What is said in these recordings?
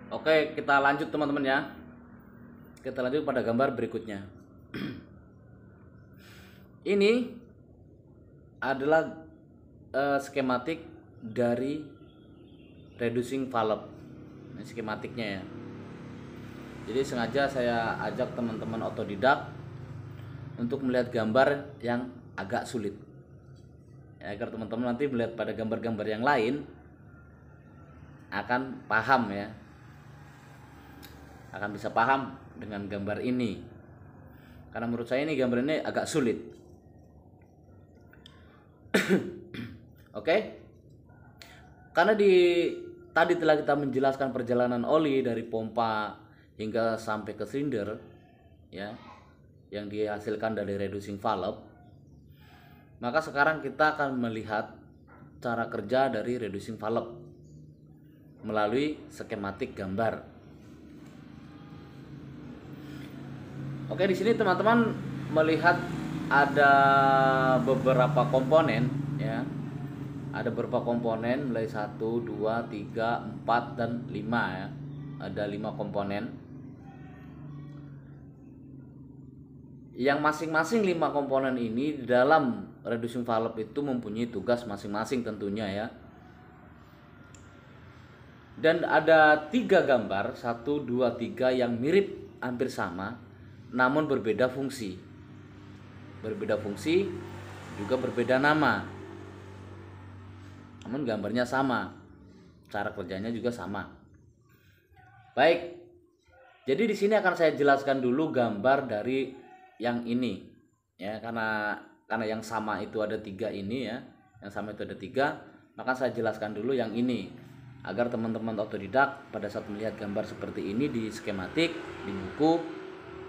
Oke, kita lanjut teman-teman ya. Kita lanjut pada gambar berikutnya. Ini adalah skematik dari reducing valve. Ini skematiknya ya. Jadi sengaja saya ajak teman-teman otodidak untuk melihat gambar yang agak sulit, ya, agar teman-teman nanti melihat pada gambar-gambar yang lain akan paham ya, akan bisa paham dengan gambar ini. Karena menurut saya ini gambar ini agak sulit. Oke. Karena tadi telah kita menjelaskan perjalanan oli dari pompa hingga sampai ke silinder ya, yang dihasilkan dari reducing valve. Maka sekarang kita akan melihat cara kerja dari reducing valve melalui skematik gambar. Oke, di sini teman-teman melihat ada beberapa komponen ya. Ada beberapa komponen mulai 1, 2, 3, 4 dan 5 ya. Ada 5 komponen. Yang masing-masing 5 komponen ini di dalam reducing valve itu mempunyai tugas masing-masing tentunya ya. Dan ada 3 gambar 1, 2, 3 yang mirip hampir sama namun berbeda fungsi. Berbeda fungsi juga berbeda nama. Namun gambarnya sama. Cara kerjanya juga sama. Baik. Jadi di sini akan saya jelaskan dulu gambar dari yang ini ya, karena yang sama itu ada 3 ini ya. Yang sama itu ada 3, maka saya jelaskan dulu yang ini agar teman-teman otodidak pada saat melihat gambar seperti ini di skematik, di buku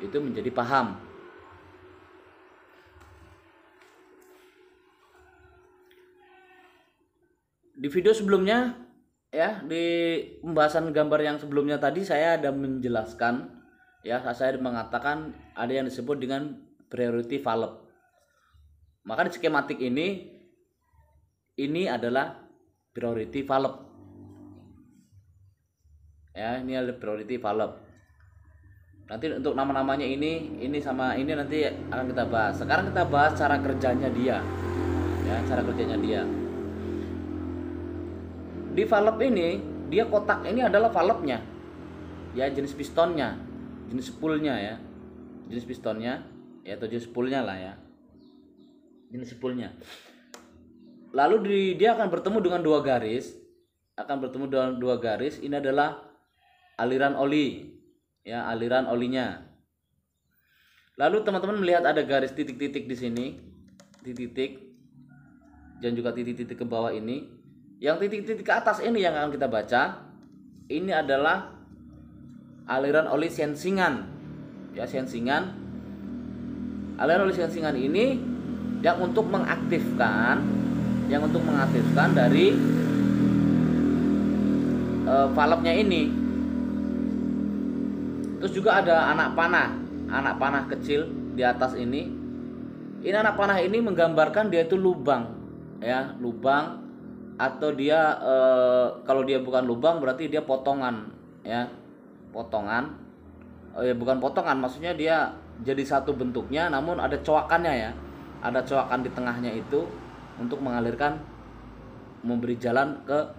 itu menjadi paham. Di video sebelumnya ya, di pembahasan gambar yang sebelumnya tadi saya ada menjelaskan ya, saya mengatakan ada yang disebut dengan priority valve. Maka di skematik ini adalah priority valve. Ya, ini adalah priority valve. Nanti untuk nama-namanya ini sama ini nanti akan kita bahas. Sekarang kita bahas cara kerjanya dia. Ya, cara kerjanya dia. Di valve ini, dia kotak ini adalah valve-nya. Ya, jenis pistonnya, jenis spoolnya ya. Jenis pistonnya ya, atau jenis spoolnya lah ya. Jenis spoolnya. Lalu dia akan bertemu dengan 2 garis. Akan bertemu dengan 2 garis. Ini adalah aliran oli. Ya, aliran olinya. Lalu teman-teman melihat ada garis titik-titik di sini. Titik-titik. Dan juga titik-titik ke bawah ini. Yang titik-titik ke atas ini yang akan kita baca, ini adalah aliran oli sensingan. Ya, sensingan. Aliran oli sensingan ini yang untuk mengaktifkan dari valve-nya ini. Terus juga ada anak panah kecil di atas ini. Ini anak panah ini menggambarkan dia itu lubang, ya, lubang. Atau dia kalau dia bukan lubang berarti dia potongan ya, potongan. Ya, bukan potongan, maksudnya dia jadi satu bentuknya namun ada coakannya ya, ada coakan di tengahnya itu untuk mengalirkan, memberi jalan ke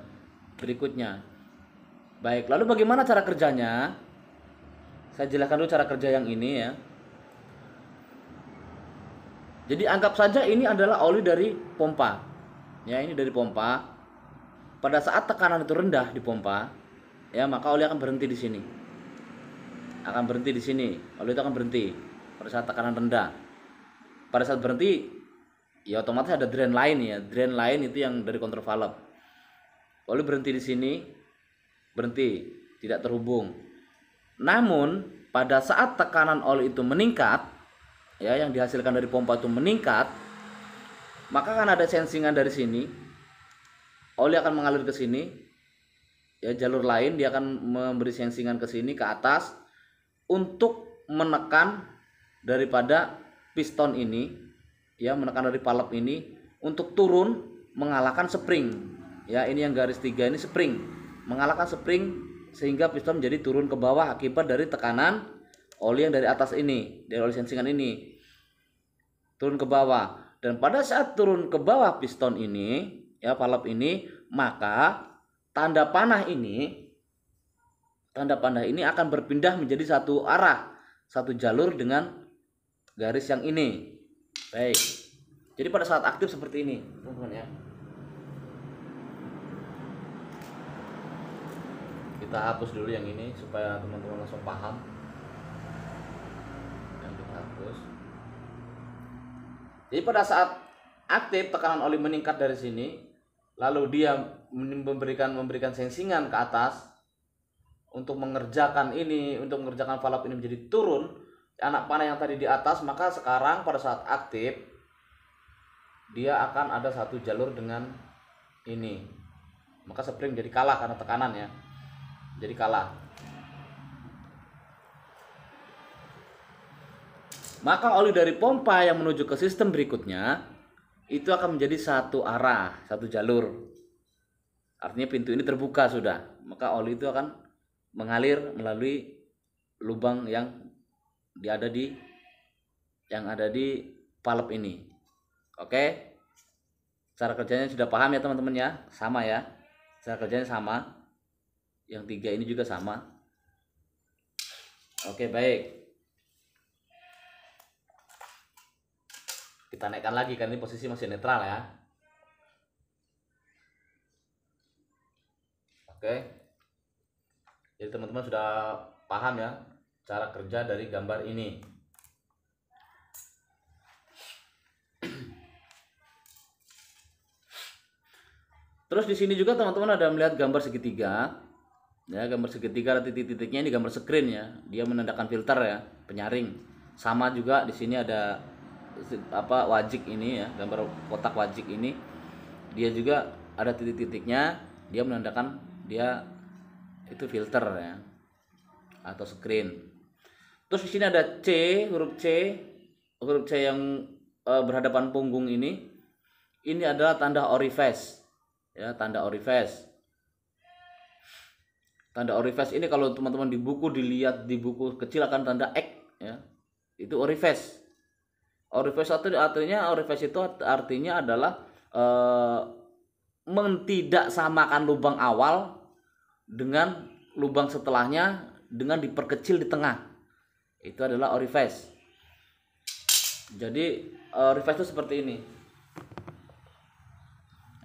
berikutnya. Baik, lalu bagaimana cara kerjanya? Saya jelaskan dulu cara kerja yang ini ya. Jadi anggap saja ini adalah oli dari pompa. Ya, ini dari pompa. Pada saat tekanan itu rendah di pompa, ya, maka oli akan berhenti di sini. Akan berhenti di sini. Oli itu akan berhenti pada saat tekanan rendah. Pada saat berhenti, ya otomatis ada drain line ya. Drain line itu yang dari kontrol valve. Oli berhenti di sini, berhenti, tidak terhubung. Namun pada saat tekanan oli itu meningkat, ya, yang dihasilkan dari pompa itu meningkat, maka kan ada sensingan dari sini. Oli akan mengalir ke sini. Ya, jalur lain dia akan memberi sensingan ke sini ke atas untuk menekan daripada piston ini, ya, menekan dari valve ini untuk turun mengalahkan spring. Ya, ini yang garis 3 ini spring, mengalahkan spring sehingga piston menjadi turun ke bawah akibat dari tekanan oli yang dari atas ini, dari oli sensingan ini turun ke bawah. Dan pada saat turun ke bawah piston ini, ya valve ini, maka tanda panah ini akan berpindah menjadi satu arah, satu jalur dengan garis yang ini. Baik. Jadi pada saat aktif seperti ini, teman-teman ya. Kita hapus dulu yang ini supaya teman-teman langsung paham. Yang kita hapus. Jadi pada saat aktif tekanan oli meningkat dari sini, lalu dia memberikan sensingan ke atas untuk mengerjakan valve ini menjadi turun anak panah yang tadi di atas, maka sekarang pada saat aktif dia akan ada satu jalur dengan ini. Maka spring jadi kalah karena tekanan ya. Jadi kalah. Maka oli dari pompa yang menuju ke sistem berikutnya itu akan menjadi satu arah, satu jalur. Artinya pintu ini terbuka sudah. Maka oli itu akan mengalir melalui lubang yang ada di valve ini. Oke. Cara kerjanya sudah paham ya teman-teman ya? Sama ya. Cara kerjanya sama. Yang 3 ini juga sama. Oke, baik. Kita naikkan lagi kan ini posisi masih netral ya. Oke. Jadi teman-teman sudah paham ya cara kerja dari gambar ini. Terus di sini juga teman-teman ada melihat gambar segitiga. Ya, gambar segitiga ada titik-titiknya, ini gambar screen ya. Dia menandakan filter ya, penyaring. Sama juga di sini ada wajik ini ya, gambar kotak wajik ini. Dia juga ada titik-titiknya, dia menandakan dia itu filter ya atau screen. Terus di sini ada huruf C yang berhadapan punggung ini. Ini adalah tanda orifice. Ya, tanda orifice. Tanda orifice ini kalau teman-teman di buku dilihat di buku kecil akan tanda X ya. Itu orifice. Orifice itu artinya adalah mentidaksamakan lubang awal dengan lubang setelahnya dengan diperkecil di tengah. Itu adalah orifice. Jadi orifice itu seperti ini.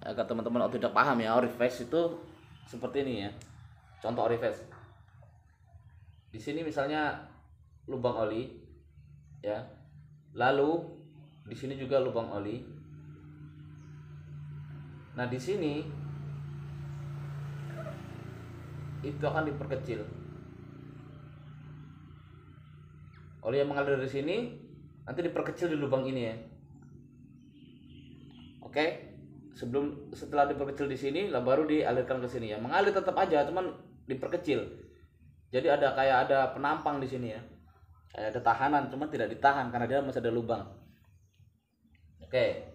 Agar teman-teman tidak paham ya, orifice itu seperti ini ya. Contoh orifice. Di sini misalnya lubang oli ya. Lalu di sini juga lubang oli. Nah, di sini itu akan diperkecil. Oli yang mengalir dari sini nanti diperkecil di lubang ini ya. Oke? Setelah diperkecil di sini, lah baru dialirkan ke sini ya. Mengalir tetap aja, cuman diperkecil. Jadi kayak ada penampang di sini ya. Kayak ada tahanan, cuman tidak ditahan karena dia masih ada lubang. Oke.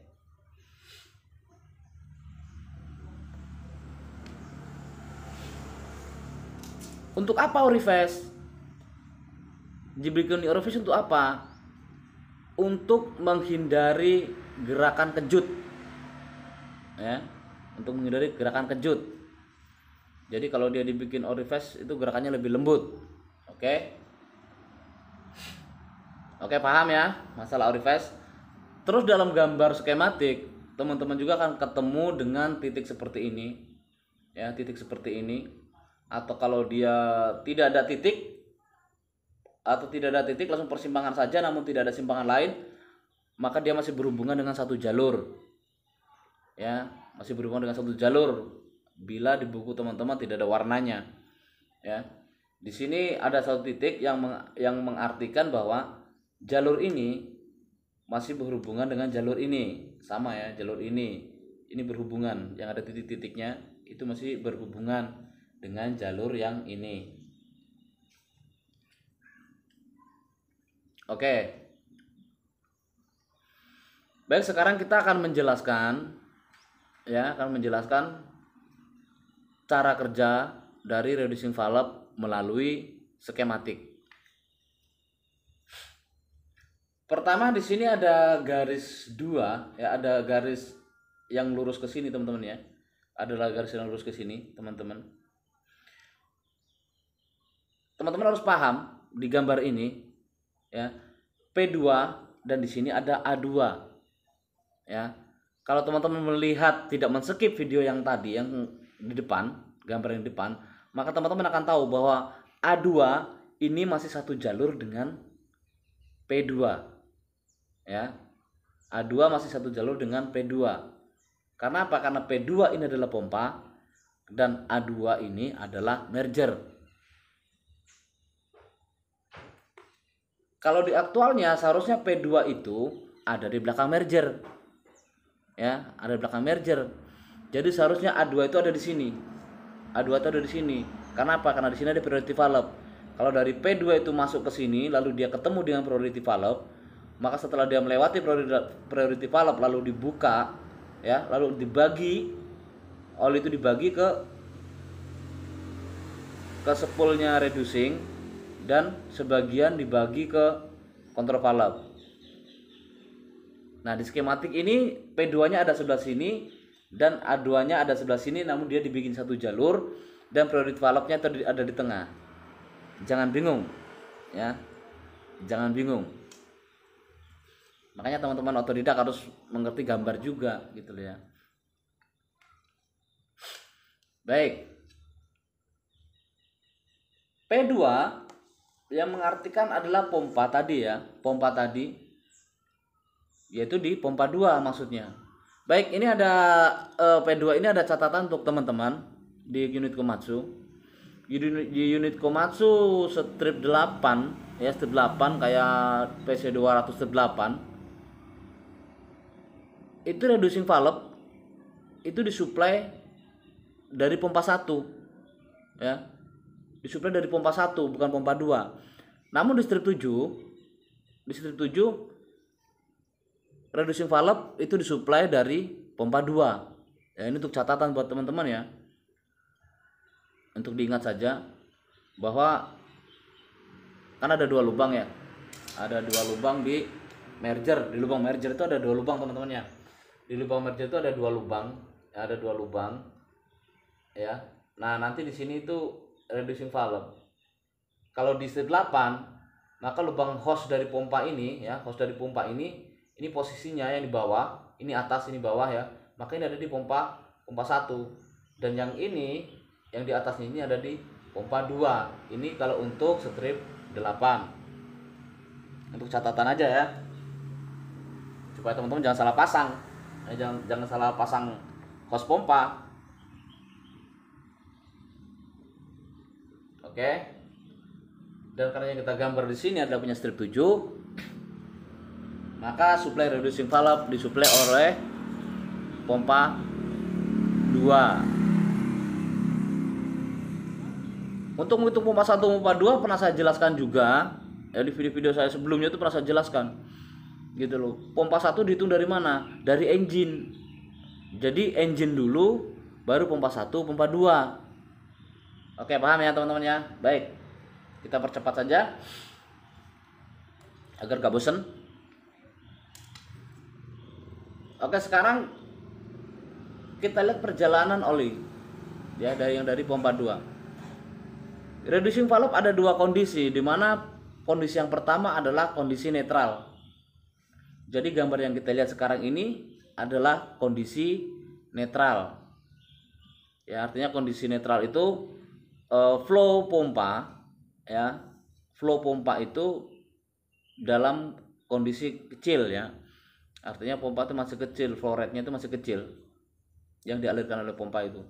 Untuk apa orifice? Diberikan orifice untuk apa? Untuk menghindari gerakan kejut. Ya, untuk menghindari gerakan kejut. Jadi kalau dia dibikin orifice itu gerakannya lebih lembut. Oke? Oke, paham ya masalah orifice? Terus dalam gambar skematik, teman-teman juga akan ketemu dengan titik seperti ini. Ya, titik seperti ini. Atau kalau dia tidak ada titik langsung persimpangan saja namun tidak ada simpangan lain, maka dia masih berhubungan dengan satu jalur. Ya, masih berhubungan dengan satu jalur bila di buku teman-teman tidak ada warnanya. Ya. Di sini ada satu titik yang mengartikan bahwa jalur ini masih berhubungan dengan jalur ini. Sama ya, jalur ini berhubungan. Yang ada titik-titiknya itu masih berhubungan dengan jalur yang ini. Oke. Baik, sekarang kita akan menjelaskan cara kerja dari reducing valve melalui skematik. Pertama di sini ada garis 2 ya, ada garis yang lurus ke sini teman-teman ya. Adalah garis yang lurus ke sini, teman-teman. Teman-teman harus paham di gambar ini ya, P2 dan di sini ada A2 ya. Kalau teman-teman melihat tidak men-skip video yang tadi yang di depan, gambar yang di depan, maka teman-teman akan tahu bahwa A2 ini masih satu jalur dengan P2 ya. A2 masih satu jalur dengan P2. Karena apa? Karena P2 ini adalah pompa dan A2 ini adalah merger. Kalau di aktualnya seharusnya P2 itu ada di belakang merger. Ya, ada di belakang merger. Jadi seharusnya A2 itu ada di sini. A2 itu ada di sini. Karena apa? Karena di sini ada priority valve. Kalau dari P2 itu masuk ke sini lalu dia ketemu dengan priority valve, maka setelah dia melewati priority valve lalu dibuka ya, lalu dibagi, oli itu dibagi ke spoolnya reducing dan sebagian dibagi ke kontrol valve. Nah, di skematik ini P2-nya ada sebelah sini dan A2-nya ada sebelah sini, namun dia dibikin satu jalur dan priority valve-nya ada di tengah. Jangan bingung ya. Jangan bingung. Makanya teman-teman otodidak harus mengerti gambar juga gitu loh ya. Baik. P2 yang mengartikan adalah pompa tadi ya, pompa tadi, yaitu di pompa 2 maksudnya. Baik, ini ada P2 ini ada catatan untuk teman-teman di unit Komatsu. Di unit Komatsu strip 8 ya, strip 8 kayak PC200 strip 8. Itu reducing valve itu disuplai dari pompa 1 ya. Disuplai dari pompa 1 bukan pompa 2. Namun di strip 7 reducing valve itu disuplai dari pompa 2. Ya, ini untuk catatan buat teman-teman ya. Untuk diingat saja bahwa kan ada 2 lubang ya. Ada 2 lubang di merger. Di lubang merger itu ada 2 lubang teman-teman ya. Di lubang merger itu ada 2 lubang. Ada 2 lubang. Ya. Nah, nanti di sini itu reducing valve. Kalau di strip 8, maka lubang hose dari pompa ini ya, hose dari pompa ini posisinya yang di bawah, ini atas, ini bawah ya. Maka ini ada di pompa 1. Dan yang ini yang di atasnya ini ada di pompa 2. Ini kalau untuk strip 8. Untuk catatan aja ya. Supaya teman-teman jangan salah pasang. Jangan salah pasang hose pompa. Oke. Dan karena yang kita gambar di sini adalah punya strip 7, maka supply reducing valve disuplai oleh pompa 2. Untuk menghitung pompa 1 pompa 2 pernah saya jelaskan juga ya, di video-video saya sebelumnya itu pernah saya jelaskan. Gitu loh. Pompa 1 dihitung dari mana? Dari engine. Jadi engine dulu baru pompa 1, pompa 2. Oke, paham ya teman-teman ya? Baik, kita percepat saja agar gak bosen. Oke, sekarang kita lihat perjalanan oli ya, dari pompa 2. Reducing valve ada 2 kondisi, di mana kondisi yang pertama adalah kondisi netral. Jadi gambar yang kita lihat sekarang ini adalah kondisi netral. Ya, artinya kondisi netral itu flow pompa ya, flow pompa itu dalam kondisi kecil ya, artinya pompa itu masih kecil, flow rate-nya itu masih kecil yang dialirkan oleh pompa itu,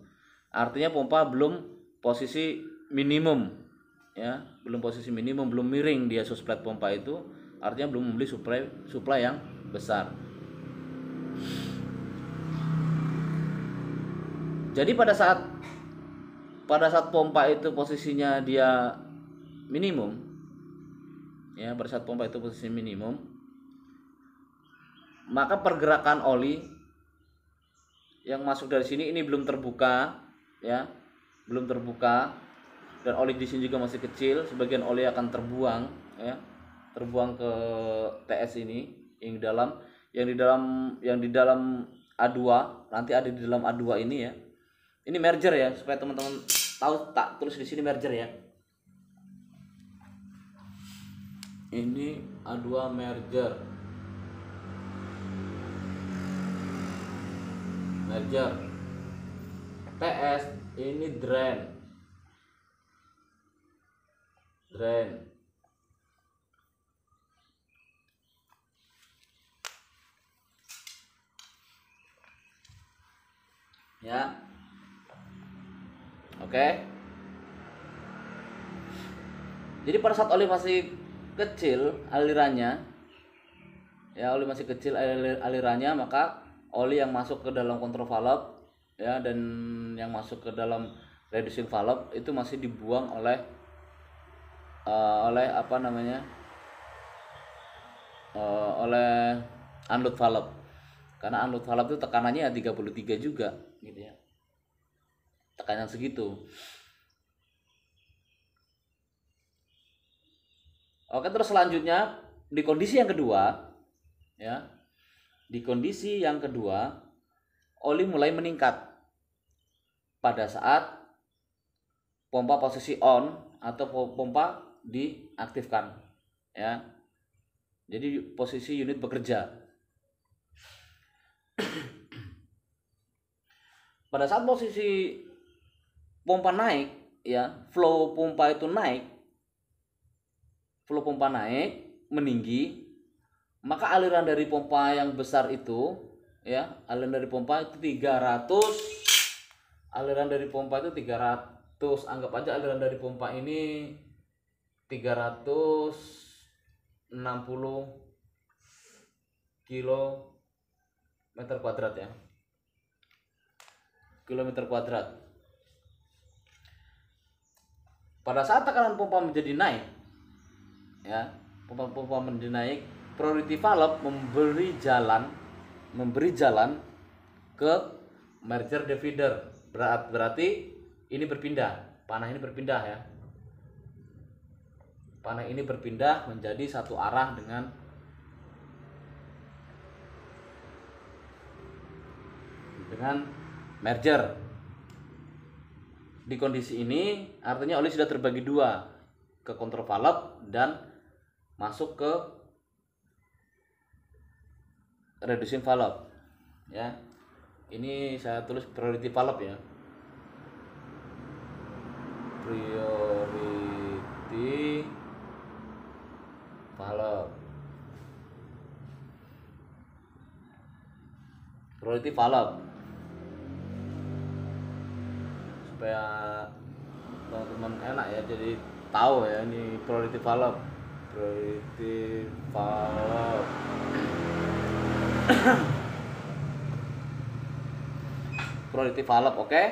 artinya pompa belum posisi minimum ya, belum posisi minimum, belum miring dia susplet pompa itu, artinya belum membeli suplai yang besar. Jadi pada saat pompa itu posisinya dia minimum ya, pada saat pompa itu posisi minimum, maka pergerakan oli yang masuk dari sini ini belum terbuka ya, belum terbuka, dan oli di sini juga masih kecil. Sebagian oli akan terbuang, ya, terbuang ke TS ini yang di dalam, yang di dalam A2, nanti ada di dalam A2 ini ya. Ini merger ya, supaya teman-teman tahu, tak tulis di sini merger ya. Ini A2 merger. TS ini drain. Ya. Oke. Jadi pada saat oli masih kecil alirannya, ya, oli masih kecil alirannya, maka oli yang masuk ke dalam kontrol valve, ya, dan yang masuk ke dalam reducing valve itu masih dibuang oleh apa namanya, oleh unload valve, karena unload valve itu tekanannya 33 juga gitu ya, tekanan segitu. Oke, terus selanjutnya di kondisi yang kedua, ya, di kondisi yang kedua oli mulai meningkat pada saat pompa posisi on atau pompa diaktifkan, ya. Jadi posisi unit bekerja. Pada saat posisi pompa naik, ya, flow pompa naik meninggi, maka aliran dari pompa yang besar itu, ya, aliran dari pompa itu 300, anggap aja aliran dari pompa ini 360 kilometer kuadrat, ya, kilometer kuadrat. Pada saat tekanan pompa menjadi naik, ya, pompa menjadi naik, priority valve memberi jalan ke merger divider. Berarti ini berpindah, panah ini berpindah, ya. Panah ini berpindah menjadi satu arah dengan merger. Di kondisi ini artinya oli sudah terbagi dua, ke kontrol valve dan masuk ke reducing valve, ya. Ini saya tulis priority valve, ya, priority valve, supaya teman-teman enak ya, jadi tahu ya, ini priority valve. Priority valve, oke.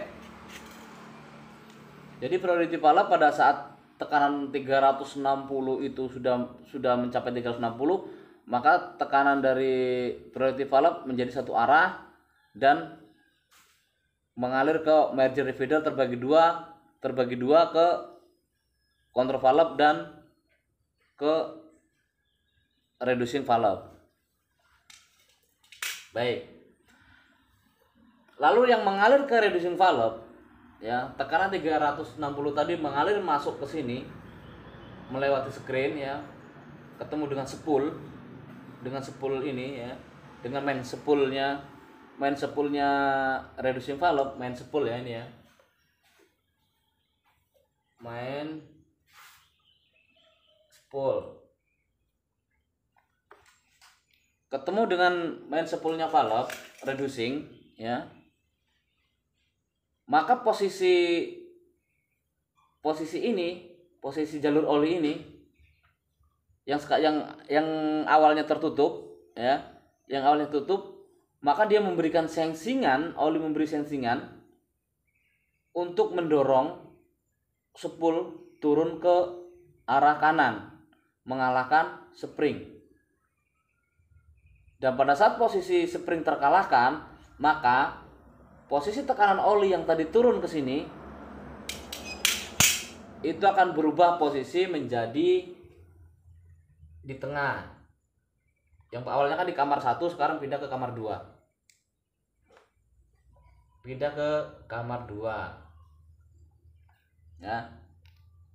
Jadi priority valve pada saat tekanan 360 itu sudah mencapai 360, maka tekanan dari priority valve menjadi satu arah dan mengalir ke merger divider terbagi dua ke kontrol valve dan ke reducing valve. Baik. Lalu yang mengalir ke reducing valve, ya, tekanan 360 tadi mengalir masuk ke sini melewati screen, ya, ketemu dengan spool ini, ya, dengan main spoolnya reducing valve, main spool, ya, ini, ya, main spool ketemu dengan main spoolnya valve reducing, ya, maka posisi jalur oli ini yang awalnya tertutup, ya, maka dia memberikan oli memberi sengsingan untuk mendorong spool turun ke arah kanan, mengalahkan spring. Dan pada saat posisi spring terkalahkan, maka posisi tekanan oli yang tadi turun ke sini itu akan berubah posisi menjadi di tengah. Yang awalnya kan di kamar 1, sekarang pindah ke kamar 2. Pindah ke kamar 2. Ya.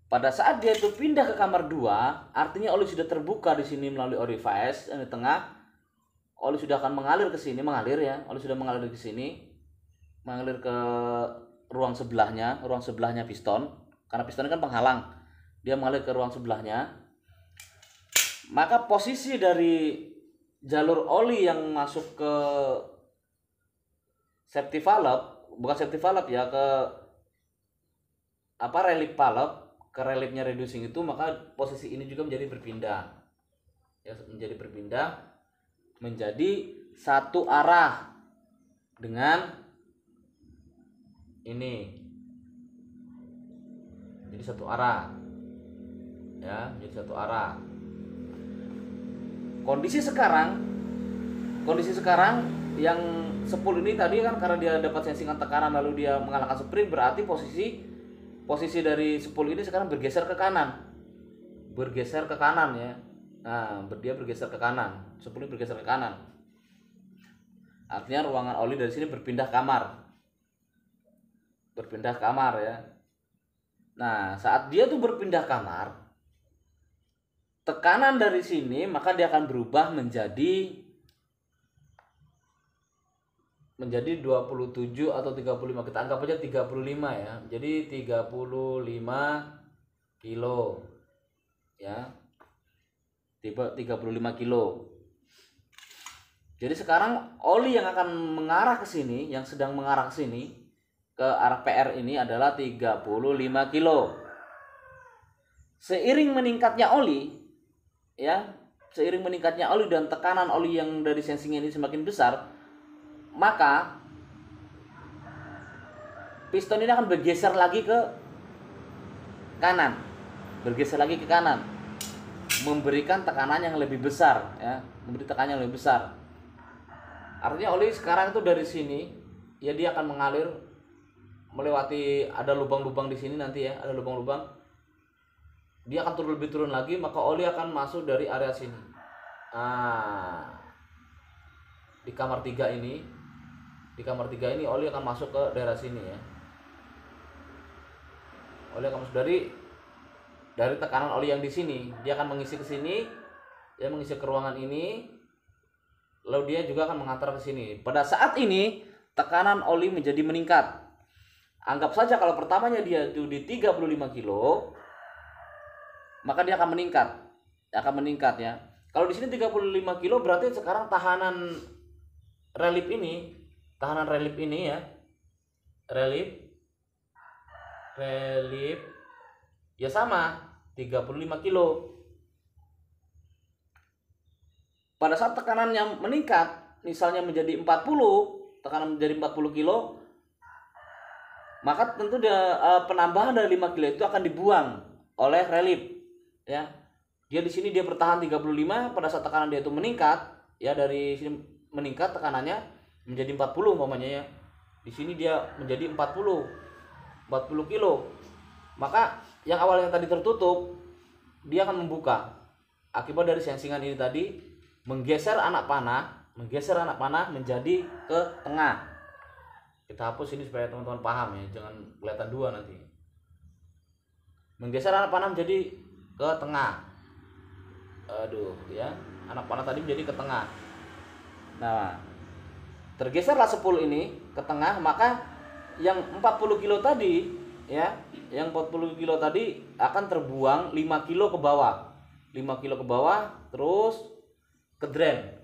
Pada saat dia itu pindah ke kamar 2, artinya oli sudah terbuka di sini melalui orifice yang di tengah. Oli sudah akan mengalir ke sini, oli sudah mengalir ke sini, mengalir ke ruang sebelahnya piston, karena piston kan penghalang, dia mengalir ke ruang sebelahnya. Maka posisi dari jalur oli yang masuk ke safety valve, bukan safety valve ya, ke relief valve, ke reliefnya reducing itu, maka posisi ini juga menjadi berpindah, ya, menjadi satu arah dengan ini, jadi satu arah, ya, menjadi satu arah. Kondisi sekarang yang spool ini tadi kan karena dia dapat sensingan tekanan lalu dia mengalahkan spring, berarti posisi dari spool ini sekarang bergeser ke kanan ya. Nah, dia bergeser ke kanan, spool ini bergeser ke kanan. Artinya ruangan oli dari sini berpindah kamar ya. Nah, saat dia tuh berpindah kamar, tekanan dari sini maka dia akan berubah menjadi 27 atau 35, kita anggap aja 35 ya. Jadi 35 kilo ya. 35 kilo. Jadi sekarang oli yang akan mengarah ke sini, yang sedang mengarah ke sini, ke arah PR ini adalah 35 kilo. Seiring meningkatnya oli dan tekanan oli yang dari sensing ini semakin besar, maka piston ini akan bergeser lagi ke kanan, memberikan tekanan yang lebih besar ya, Artinya oli sekarang itu dari sini ya, dia akan mengalir melewati, ada lubang-lubang di sini nanti ya, dia akan lebih turun lagi, maka oli akan masuk dari area sini. Di kamar 3 ini oli akan masuk ke daerah sini ya. Oli akan masuk dari tekanan oli yang di sini, dia akan mengisi ke sini, dia mengisi ke ruangan ini, lalu dia juga akan mengantar ke sini. Pada saat ini tekanan oli menjadi meningkat. Anggap saja kalau pertamanya dia itu di 35 kilo, maka dia akan meningkat ya. Kalau di sini 35 kilo berarti sekarang tahanan relief ini ya. Relief ya sama 35 kilo. Pada saat tekanannya meningkat, misalnya menjadi 40 kilo, maka tentu penambahan dari 5 kilo itu akan dibuang oleh relief ya. Dia di sini dia bertahan 35, pada saat tekanan dia itu meningkat ya, dari sini meningkat tekanannya menjadi 40 umpamanya ya. Di sini dia menjadi 40 kilo. Maka yang awalnya tadi tertutup, dia akan membuka. Akibat dari sensingan ini tadi menggeser anak panah menjadi ke tengah. Kita hapus ini supaya teman-teman paham ya, jangan kelihatan dua nanti. Menggeser anak panah menjadi ke tengah. Anak panah tadi menjadi ke tengah. Nah, tergeserlah spool ini ke tengah, maka yang 40 kilo tadi ya, akan terbuang 5 kilo ke bawah terus ke drain.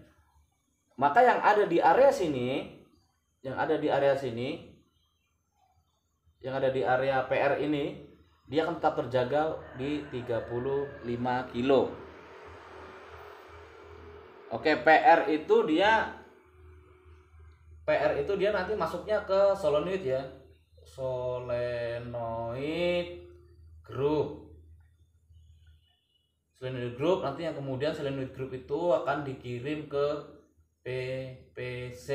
Maka yang ada di area PR ini, dia akan tetap terjaga di 35 kilo. Oke, PR itu dia nanti masuknya ke solenoid ya. Solenoid group nanti yang kemudian solenoid group itu akan dikirim ke PPC.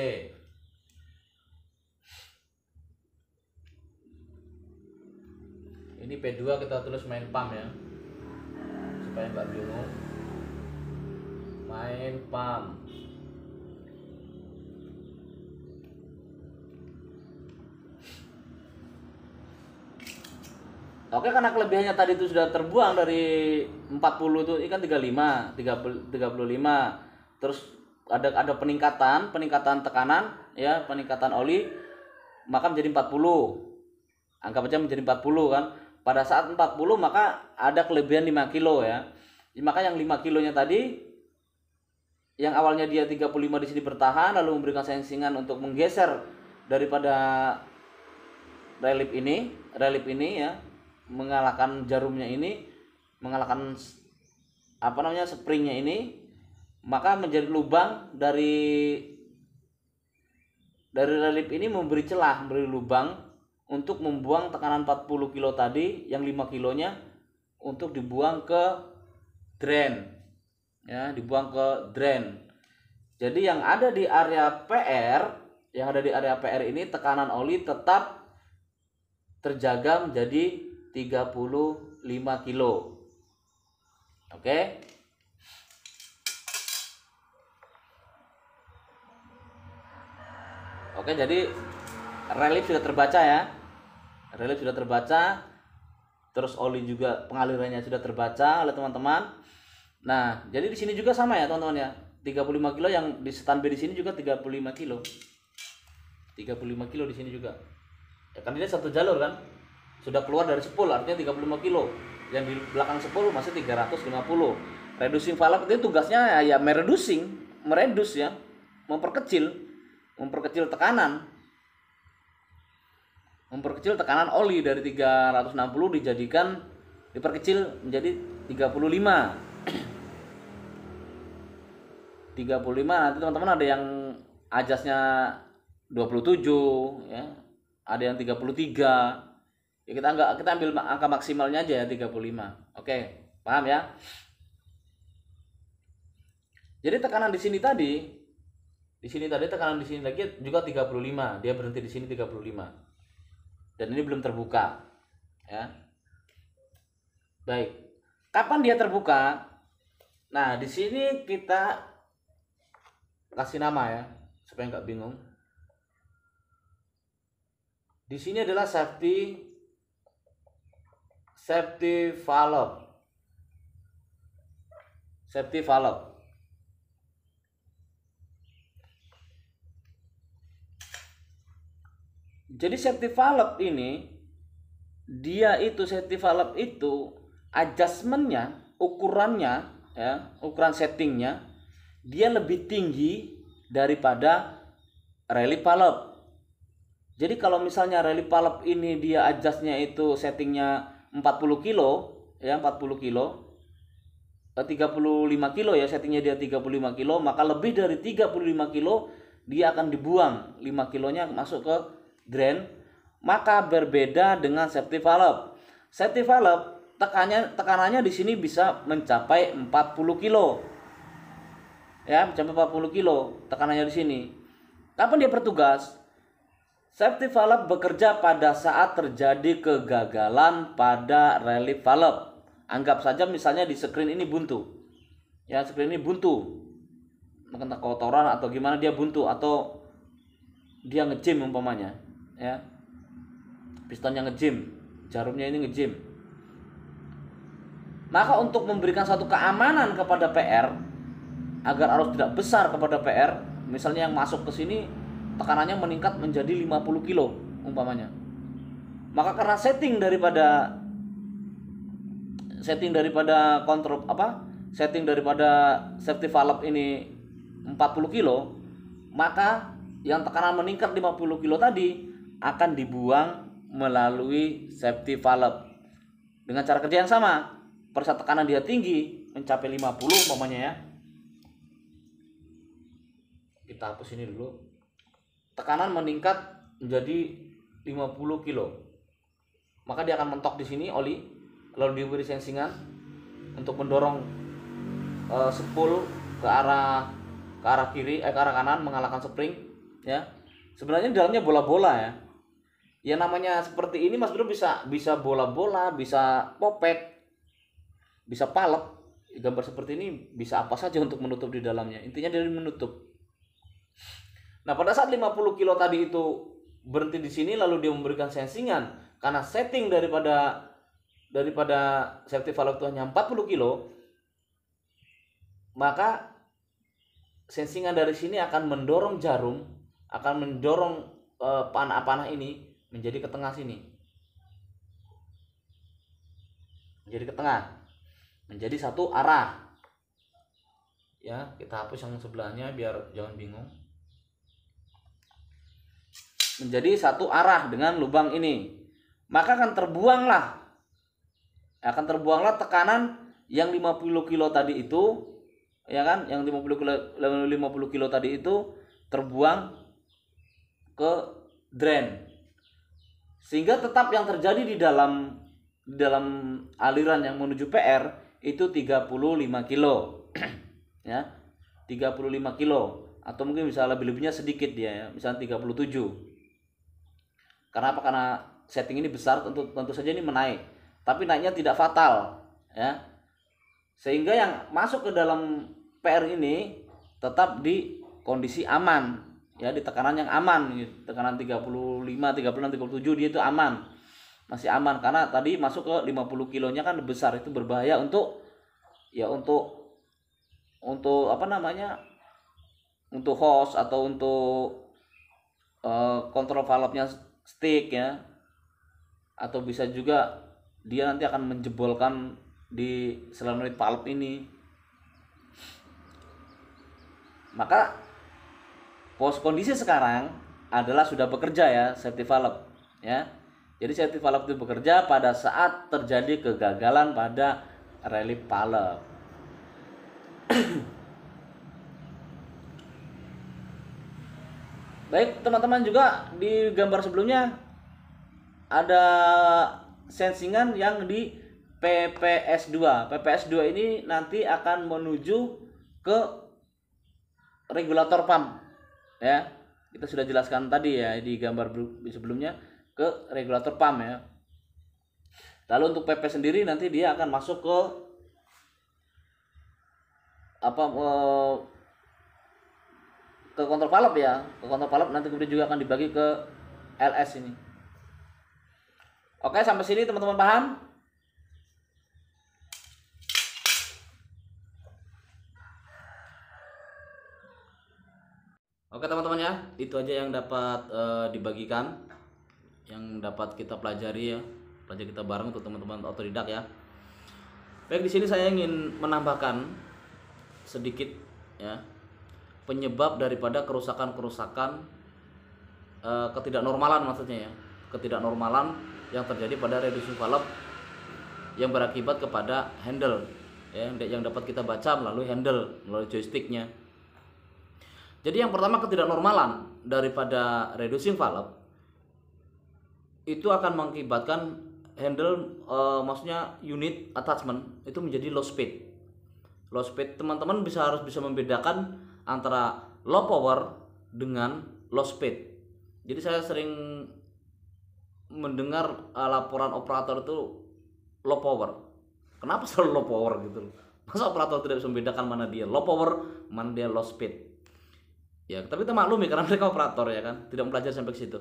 Ini P2 kita tulis main pump ya, supaya nggak bingung. Main pump. Oke, karena kelebihannya tadi itu sudah terbuang dari 40 itu, ini kan 35, 35. Terus ada peningkatan tekanan ya, peningkatan oli, maka menjadi 40. Anggap aja menjadi 40 kan. Pada saat 40 maka ada kelebihan 5 kilo ya. Maka yang 5 kilonya tadi, yang awalnya dia 35 di sini bertahan, lalu memberikan sengsingan untuk menggeser daripada relief ini ya, mengalahkan jarumnya ini, mengalahkan springnya ini, maka menjadi lubang dari relief ini, memberi lubang untuk membuang tekanan 40 kilo tadi, yang 5 kilonya untuk dibuang ke drain ya, dibuang ke drain. Jadi yang ada di area PR, ini tekanan oli tetap terjaga menjadi 35 kilo. Oke. Oke, jadi relief sudah terbaca ya. Relief sudah terbaca. Terus oli juga pengalirannya sudah terbaca oleh teman-teman. Nah, jadi di sini juga sama ya, teman-teman ya. 35 kilo yang di standby di sini juga 35 kilo. 35 kilo di sini juga. Ya kan ini satu jalur kan. Sudah keluar dari spool, artinya 35 kilo. Yang di belakang spool masih 350. Reducing valve itu tugasnya ya meredus ya, memperkecil tekanan. Memperkecil tekanan oli dari 360 diperkecil menjadi 35. 35. Nanti teman-teman ada yang ajasnya 27 ya. Ada yang 33. Ya kita ambil angka maksimalnya aja ya, 35. Oke, paham ya? Jadi tekanan di sini tadi tekanan di sini lagi juga 35. Dia berhenti di sini 35. Dan ini belum terbuka. Ya. Baik. Kapan dia terbuka? Nah, di sini kita kasih nama ya, supaya nggak bingung. Di sini adalah safety valve. Safety valve. Jadi safety valve ini, safety valve itu adjustmentnya, ukurannya ya, ukuran settingnya dia lebih tinggi daripada relief valve. Jadi kalau misalnya relief valve ini dia adjustnya itu settingnya 40 kilo ya, 35 kilo ya, settingnya dia 35 kilo, maka lebih dari 35 kilo dia akan dibuang, 5 kilonya masuk ke drain. Maka berbeda dengan safety valve. Safety valve tekanannya di sini bisa mencapai 40 kilo. Ya, mencapai 40 kilo tekanannya di sini. Kapan dia bertugas? Safety valve bekerja pada saat terjadi kegagalan pada relief valve. Anggap saja misalnya di screen ini buntu. Ya, screen ini buntu. Mungkin kotoran atau gimana, dia buntu atau dia ngejim umpamanya, ya. Pistonnya ngejim, jarumnya ini ngejim. Maka untuk memberikan satu keamanan kepada PR agar arus tidak besar kepada PR, misalnya yang masuk ke sini tekanannya meningkat menjadi 50 kilo umpamanya. Maka karena setting daripada safety valve ini 40 kilo, maka yang tekanan meningkat 50 kilo tadi akan dibuang melalui safety valve dengan cara kerja yang sama. Pada saat tekanan dia tinggi mencapai 50 umpamanya ya. Kita hapus ini dulu. Tekanan meningkat menjadi 50 kilo. Maka dia akan mentok di sini oli, lalu diberi sensingan untuk mendorong spool ke arah kiri, ke arah kanan, mengalahkan spring ya. Sebenarnya di dalamnya bola-bola ya. Ya namanya seperti ini Mas Bro, bisa bola-bola, bisa popek, bisa palep. Gambar seperti ini bisa apa saja untuk menutup di dalamnya. Intinya dari menutup. Nah, pada saat 50 kilo tadi itu berhenti di sini lalu dia memberikan sensingan karena setting daripada safety valve itu hanya 40 kilo, maka sensingan dari sini akan mendorong jarum, akan mendorong panah-panah ini menjadi ke tengah sini. Menjadi ke tengah. Menjadi satu arah. Ya, kita hapus yang sebelahnya biar jangan bingung. Menjadi satu arah dengan lubang ini. Maka akan terbuanglah tekanan yang 50 kilo tadi itu, ya kan? Yang 50 kilo tadi itu terbuang ke drain. Sehingga tetap yang terjadi di dalam aliran yang menuju PR itu 35 kilo. Ya. 35 kilo atau mungkin bisa lebih-lebihnya sedikit dia ya, misalnya 37. Karena apa? Karena setting ini besar, tentu saja ini menaik. Tapi naiknya tidak fatal, ya. Sehingga yang masuk ke dalam PR ini tetap di kondisi aman, ya, di tekanan yang aman, tekanan 35, 36, 37 dia itu aman. Masih aman karena tadi masuk ke 50 kilonya kan besar, itu berbahaya untuk apa namanya? Untuk hose atau untuk kontrol valve-nya stick ya. Atau bisa juga dia nanti akan menjebolkan di solenoid valve ini. Maka kondisi sekarang adalah sudah bekerja ya safety valve ya. Jadi safety valve itu bekerja pada saat terjadi kegagalan pada relief valve. Baik teman-teman, juga di gambar sebelumnya ada sensingan yang di PPS2. PPS2 ini nanti akan menuju ke regulator pump ya. Kita sudah jelaskan tadi ya di gambar sebelumnya, ke regulator pump ya. Lalu untuk PP sendiri nanti dia akan masuk ke ke kontrol valve ya. Ke kontrol valve nanti kemudian juga akan dibagi ke LS ini. Oke, sampai sini teman-teman paham? Oke teman-teman ya, itu aja yang dapat dibagikan, yang dapat kita pelajari ya, pelajari kita bareng untuk teman-teman otodidak ya. Baik, di sini saya ingin menambahkan sedikit ya penyebab daripada kerusakan-kerusakan ketidaknormalan, maksudnya ya, ketidaknormalan yang terjadi pada reducing valve yang berakibat kepada handle ya, yang dapat kita baca melalui handle, melalui joysticknya. Jadi yang pertama, ketidaknormalan daripada reducing valve itu akan mengakibatkan handle maksudnya unit attachment itu menjadi low speed. Low speed, teman-teman harus bisa membedakan antara low power dengan low speed. Jadi saya sering mendengar laporan operator itu low power. Kenapa selalu low power gitu? Masa operator tidak bisa membedakan mana dia low power, mana dia low speed? Ya, tapi kita maklum ya karena mereka operator ya kan, tidak mempelajari sampai ke situ.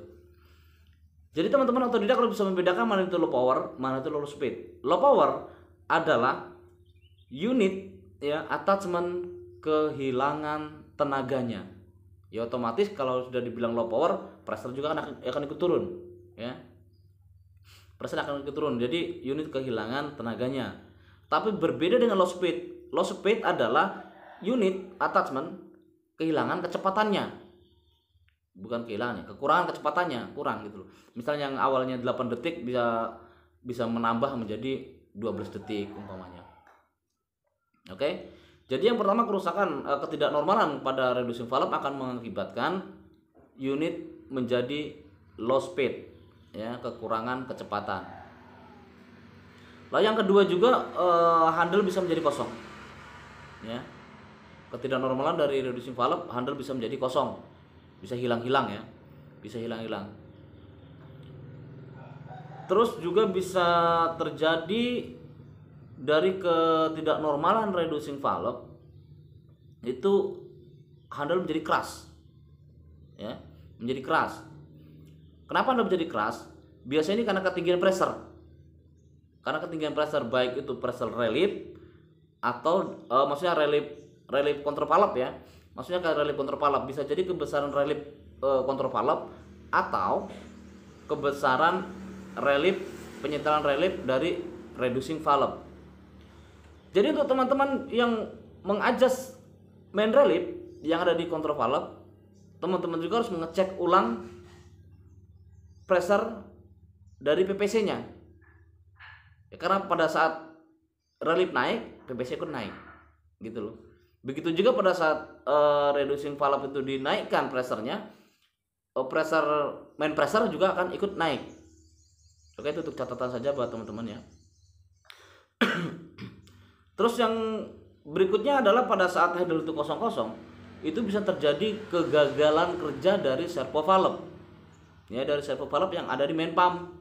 Jadi teman-teman otodidak kalau bisa membedakan mana itu low power, mana itu low speed. Low power adalah unit ya attachment kehilangan tenaganya. Ya otomatis kalau sudah dibilang low power, pressure juga akan ikut turun ya. Pressure akan ikut turun. Jadi unit kehilangan tenaganya. Tapi berbeda dengan low speed. Low speed adalah unit attachment kehilangan kecepatannya. Bukan kehilangan ya, kekurangan kecepatannya, kurang gitu loh. Misalnya yang awalnya 8 detik bisa menambah menjadi 12 detik umpamanya. Oke. Jadi yang pertama, kerusakan ketidaknormalan pada reducing valve akan mengakibatkan unit menjadi low speed ya, kekurangan kecepatan. Lalu yang kedua juga handle bisa menjadi kosong. Ya. Ketidaknormalan dari reducing valve, handle bisa menjadi kosong. Bisa hilang-hilang ya. Bisa hilang-hilang. Terus juga bisa terjadi dari ketidaknormalan reducing valve, itu handle menjadi keras, ya, menjadi keras. Kenapa handle menjadi keras? Biasanya ini karena ketinggian pressure. Karena ketinggian pressure, baik itu pressure relief atau maksudnya relief control valve ya. Maksudnya kayak relief control valve, bisa jadi kebesaran relief control valve atau kebesaran relief penyetelan relief dari reducing valve. Jadi untuk teman-teman yang mengadjust main relief yang ada di control valve, teman-teman juga harus mengecek ulang pressure dari PPC-nya. Ya, karena pada saat relief naik, PPC ikut naik, gitu loh. Begitu juga pada saat reducing valve itu dinaikkan pressernya, main pressure juga akan ikut naik. Oke, itu untuk catatan saja buat teman-teman ya. Terus yang berikutnya adalah pada saat handle itu kosong-kosong, itu bisa terjadi kegagalan kerja dari servo valve. Ya, dari servo valve yang ada di main pump.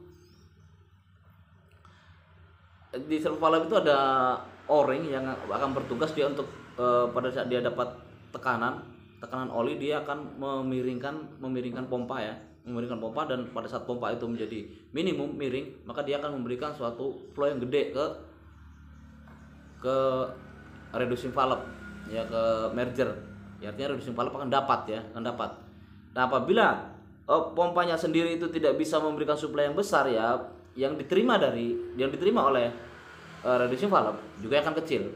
Di servo valve itu ada O-ring yang akan bertugas dia untuk pada saat dia dapat tekanan oli, dia akan memiringkan pompa ya, memiringkan pompa, dan pada saat pompa itu menjadi minimum miring, maka dia akan memberikan suatu flow yang gede ke reducing valve ya, ke merger. Ya, artinya reducing valve akan dapat. Nah, apabila pompanya sendiri itu tidak bisa memberikan suplai yang besar ya, yang diterima oleh reducing valve juga akan kecil.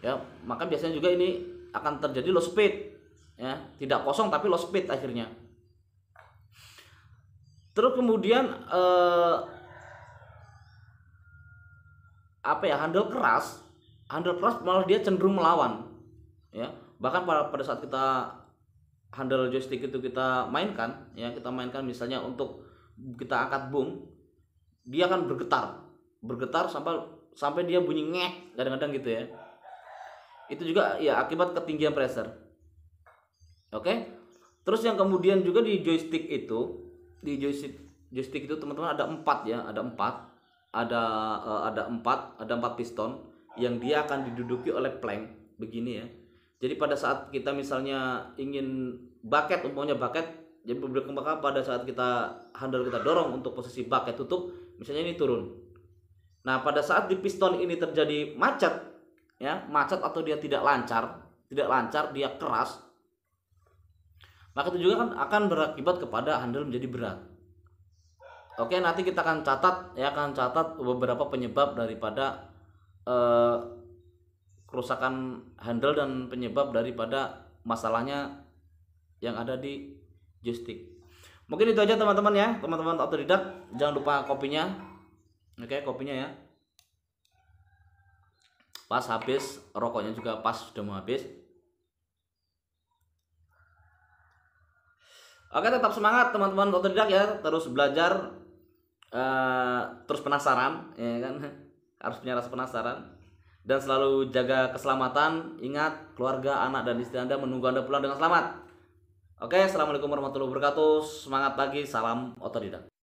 Ya, maka biasanya juga ini akan terjadi low speed. Ya, tidak kosong tapi low speed akhirnya. Terus kemudian handle keras malah dia cenderung melawan. Ya, bahkan pada saat kita handle joystick itu kita mainkan misalnya untuk kita angkat boom, dia akan bergetar sampai dia bunyi ngek kadang-kadang gitu ya. Itu juga ya akibat ketinggian pressure. Oke. Terus yang kemudian juga di joystick itu teman-teman ada 4 ya, ada 4 piston yang dia akan diduduki oleh plank begini ya. Jadi pada saat kita misalnya ingin bucket, jadi maka pada saat kita handle kita dorong untuk posisi bucket tutup, misalnya ini turun. Nah, pada saat di piston ini terjadi macet atau dia tidak lancar, dia keras, maka itu juga akan berakibat kepada handle menjadi berat. Oke, nanti kita akan catat beberapa penyebab daripada kerusakan handle dan penyebab daripada masalahnya yang ada di joystick. Mungkin itu aja teman-teman ya, teman-teman otodidak. Jangan lupa kopinya. Oke, kopinya ya. Pas habis, rokoknya juga pas sudah mau habis. Oke, tetap semangat teman-teman otodidak ya, terus belajar, terus penasaran ya kan, harus punya rasa penasaran, dan selalu jaga keselamatan. Ingat, keluarga, anak dan istri Anda menunggu Anda pulang dengan selamat. Oke, assalamualaikum warahmatullahi wabarakatuh. Semangat pagi, salam otodidak.